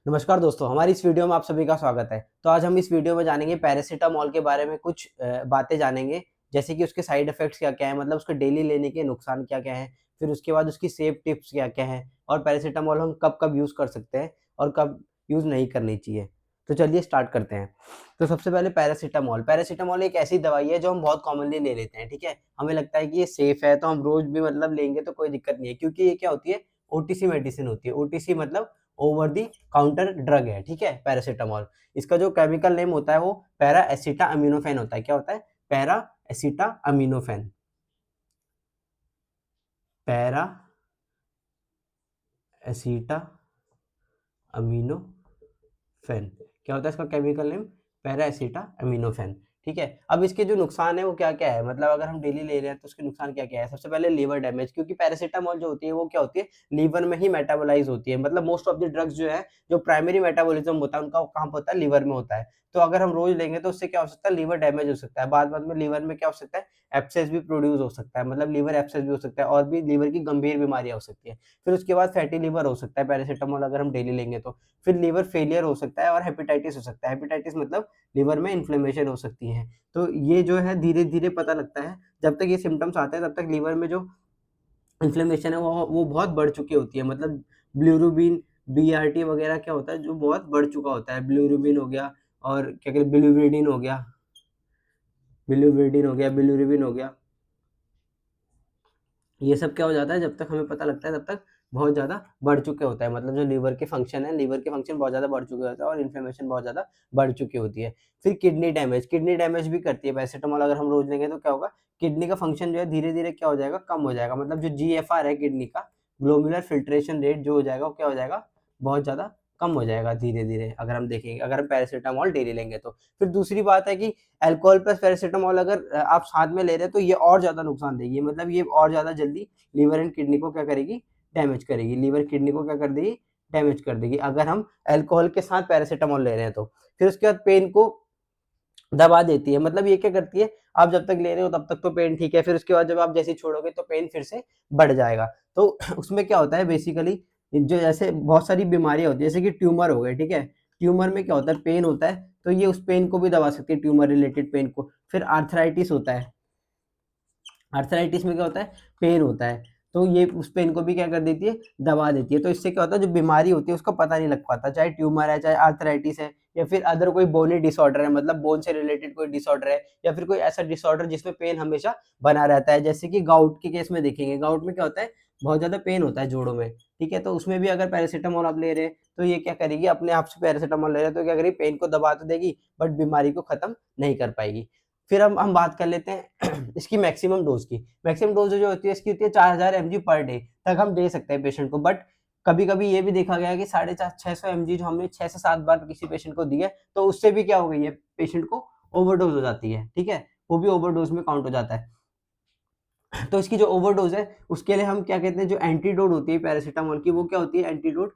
नमस्कार दोस्तों, हमारी इस वीडियो में आप सभी का स्वागत है। तो आज हम इस वीडियो में जानेंगे पैरासिटामॉल के बारे में कुछ बातें जानेंगे, जैसे कि उसके साइड इफ़ेक्ट्स क्या-क्या हैं, मतलब उसको डेली लेने के नुकसान क्या-क्या हैं, फिर उसके बाद उसकी सेफ टिप्स क्या-क्या हैं और पैरासिटामॉल हम कब-कब यूज़ कर सकते हैं और कब यूज़ नहीं करनी चाहिए। तो चलिए स्टार्ट करते हैं। तो सबसे पहले पैरासिटामॉल, पैरासिटामॉल एक ऐसी दवाई है जो हम बहुत कॉमनली ले लेते हैं, ठीक है? हमें लगता है कि ये सेफ है तो हम रोज़ भी मतलब लेंगे तो कोई दिक्कत नहीं है, क्योंकि ये क्या होती है, ओटीसी मेडिसिन होती है। ओटीसी मतलब ओवर द काउंटर ड्रग है, ठीक है, पैरासिटामॉल। इसका जो केमिकल नेम होता है वो पैरा एसिटामिनोफेन होता है। क्या होता है? Para acetaminophen. Para acetaminophen. क्या होता है इसका केमिकल नेम? Para acetaminophen. ठीक है। अब इसके जो नुकसान है वो क्या-क्या है? मतलब अगर हम डेली ले रहे हैं तो उसके नुकसान क्या-क्या है? सबसे पहले लीवर डैमेज, क्योंकि पैरासिटामॉल जो होती है वो क्या होती है? लीवर में ही मेटाबोलाइज़ होती है। मतलब मोस्ट ऑफ द ड्रग्स जो है, जो प्राइमरी मेटाबॉलिज्म होता है उनका कहाँ पे होता है? लीवर में होता है। तो अगर हम रोज़ लेंगे तो उससे क्या हो सकता है? लीवर डैमेज हो सकता है। बाद-बाद में लीवर में क्या हो सकता है? एब्सेस भी प्रोड्यूस हो सकता है, मतलब लीवर एब्सेस भी हो सकता है और भी लीवर की गंभीर बीमारियाँ हो सकती हैं। फिर उसके बाद फैटी लीवर हो सकता है पैरासिटामॉल अगर हम डेली लेंगे तो। फिर लीवर फेलियर हो सकता है और हेपेटाइटिस हो सकता है। हेपेटाइटिस मतलब लीवर में इन्फ्लेमेशन हो सकती है। तो ये जो है धीरे-धीरे पता लगता है, जब तक ये सिम्पटम्स आते हैं तब तक लीवर में जो इन्फ्लेमेशन है वो बहुत बढ़ चुकी होती है। मतलब बिलिरुबिन, बीआरटी वगैरह क्या होता है जो बहुत बढ़ चुका होता है। बिलिरुबिन हो गया और क्या कहते हैं बिलिरुबिन हो गया। ये सब क्या हो जाता है, जब तक हमें पता लगता है तब तक बहुत ज़्यादा बढ़ चुके होता है। मतलब जो लीवर के फंक्शन है, लीवर के फंक्शन बहुत ज़्यादा बढ़ चुके होते हैं और इन्फ्लेमेशन बहुत ज़्यादा बढ़ चुकी होती है। फिर किडनी डैमेज भी करती है पैरासिटामॉल अगर हम रोज़ लेंगे तो क्या होगा, किडनी का फंक्शन जो है धीरे-धीरे क्या हो जाएगा, कम हो जाएगा। मतलब जो जीएफआर है किडनी का, ग्लोमेरुलर फिल्ट्रेशन रेट जो हो जाएगा वो क्या हो जाएगा, बहुत ज़्यादा कम हो जाएगा धीरे-धीरे अगर हम देखेंगे, अगर हम पैरासिटामॉल डेली लेंगे तो। फिर दूसरी बात है कि अल्कोहल प्लस पैरासिटामॉल अगर आप साथ में ले रहे हैं तो ये और ज़्यादा नुकसान देगी। मतलब ये और ज़्यादा जल्दी लीवर एंड किडनी को क्या करेगी, डैमेज करेगी। लीवर किडनी को क्या कर देगी, डैमेज कर देगी अगर हम अल्कोहल के साथ पैरासिटामॉल ले रहे हैं तो। फिर उसके बाद पेन को दबा देती है। मतलब ये क्या करती है, आप जब तक ले रहे हो तब तक तो पेन ठीक है, फिर उसके बाद जब आप जैसे ही छोड़ोगे तो पेन फिर से बढ़ जाएगा। तो उसमें क्या होता है बेसिकली, जो जैसे बहुत सारी बीमारियाँ होती है, जैसे कि ट्यूमर हो गए, ठीक है? ट्यूमर में क्या होता है, पेन होता है, तो ये उस पेन को भी दबा सकती है, ट्यूमर रिलेटेड पेन को। फिर आर्थराइटिस होता है। आर्थराइटिस में क्या होता है, पेन होता है, तो ये उस पेन को भी क्या कर देती है, दबा देती है। तो इससे क्या होता है, जो बीमारी होती है उसका पता नहीं लग पाता, चाहे ट्यूमर है, चाहे आर्थराइटिस है या फिर अदर कोई बोनी डिसऑर्डर है, मतलब बोन से रिलेटेड कोई डिसऑर्डर है या फिर कोई ऐसा डिसऑर्डर जिसमें पेन हमेशा बना रहता है। जैसे कि गाउट के केस में देखेंगे, गाउट में क्या होता है, बहुत ज़्यादा पेन होता है जोड़ों में, ठीक है? तो उसमें भी अगर पैरासिटामॉल आप ले रहे हैं, तो ये क्या करेगी, अपने आप से पैरासिटामॉल ले रहे हैं तो क्या करेगी, पेन को दबा तो देगी बट बीमारी को खत्म नहीं कर पाएगी। फिर हम बात कर लेते हैं इसकी मैक्सिमम डोज़ की। मैक्सिमम डोज़ जो होती है इसकी होती है 4000 एमजी पर डे तक हम दे सकते हैं पेशेंट को। बट कभी-कभी ये भी देखा गया है कि 650 एमजी जो हमने 6 से 7 बार किसी पेशेंट को दी है, तो उससे भी क्या हो गई है, पेशेंट को ओवरडोज़ हो जाती है, ठीक है? वो भी ओवरडोज़ में काउंट हो जाता है। तो इसकी जो ओवरडोज़ है, उसके लिए हम क्या कहते हैं, जो एंटीडोट होती है पैरासिटामॉल की, वो क्या होती है एंटीडोट,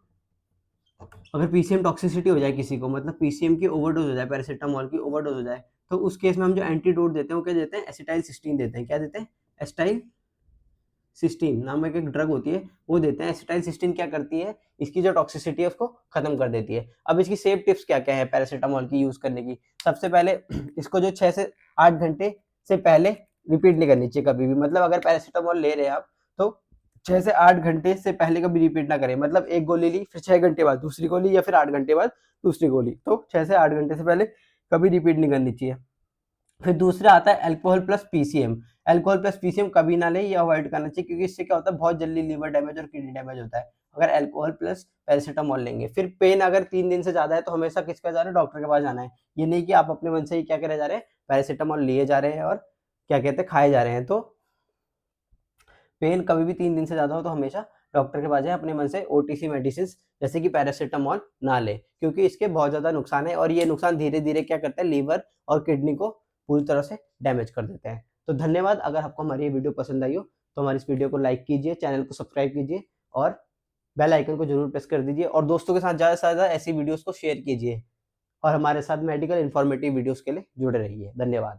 अगर पीसीएम टॉक्सिसिटी हो जाए किसी को, मतलब पीसीएम की ओवरडोज़ हो जाए, पैरासिटामॉल की ओवरडोज़ हो जाए, तो उस केस में हम जो एंटीडोट देते हैं, वो क्या देते हैं, एसिटाइलसिस्टीन देते हैं। क्या देते हैं? एसिटाइलसिस्टीन नामक एक ड्रग होती है, वो देते हैं। एसिटाइलसिस्टीन क्या करती है, इसकी जो टॉक्सिसिटी है उसको खत्म कर देती है। अब इसकी सेफ टिप्स क्या-क्या है पैरासिटामॉल की यूज़ करने की? सबसे पहले इसको जो 6 से 8 घंटे से पहले रिपीट नहीं करनी चाहिए कभी भी। मतलब अगर पैरासिटामॉल ले रहे हैं आप, तो 6 से 8 घंटे से पहले कभी रिपीट ना करें। मतलब एक गोली ली, फिर 6 घंटे बाद दूसरी गोली या फिर 8 घंटे बाद दूसरी गोली। तो 6 से 8 घंटे से पहले कभी रिपीट नहीं करनी चाहिए। फिर दूसरा आता है alcohol plus PCM. Alcohol plus PCM कभी ना लें, ये अवॉइड करना चाहिए, क्योंकि इससे क्या होता है, बहुत जल्दी लीवर डैमेज और किडनी डैमेज होता है अगर अल्कोहल प्लस पैरासिटामॉल लेंगे। फिर पेन अगर 3 दिन से ज़्यादा है तो हमेशा किसके पास जाना है, डॉक्टर के पास जाना है। ये नहीं कि आप अपने मन से ही क्या करे जा रहे हैं, पैरासिटामॉल लिए जा रहे हैं और क्या कहते हैं, खाए जा रहे हैं। तो पेन कभी भी 3 दिन से ज़्यादा हो तो हमेशा डॉक्टर के पास जाएँ, अपने मन से ओटीसी मेडिसिन्स जैसे कि पैरासिटामॉल ना लें, क्योंकि इसके बहुत ज़्यादा नुकसान है और ये नुकसान धीरे-धीरे क्या करता है, लीवर और किडनी को पूरी तरह से डैमेज कर देते हैं। तो धन्यवाद, अगर आपको हमारी ये वीडियो पसंद आई हो तो हमारी इस वीडियो को लाइक कीजिए, चैनल को सब्सक्राइब कीजिए और बेल आइकन को ज़रूर प्रेस कर दीजिए और दोस्तों के साथ ज़्यादा से ज़्यादा ऐसी वीडियोज़ को शेयर कीजिए और हमारे साथ मेडिकल इन्फॉर्मेटिव वीडियोज़ के लिए जुड़े रहिए। धन्यवाद।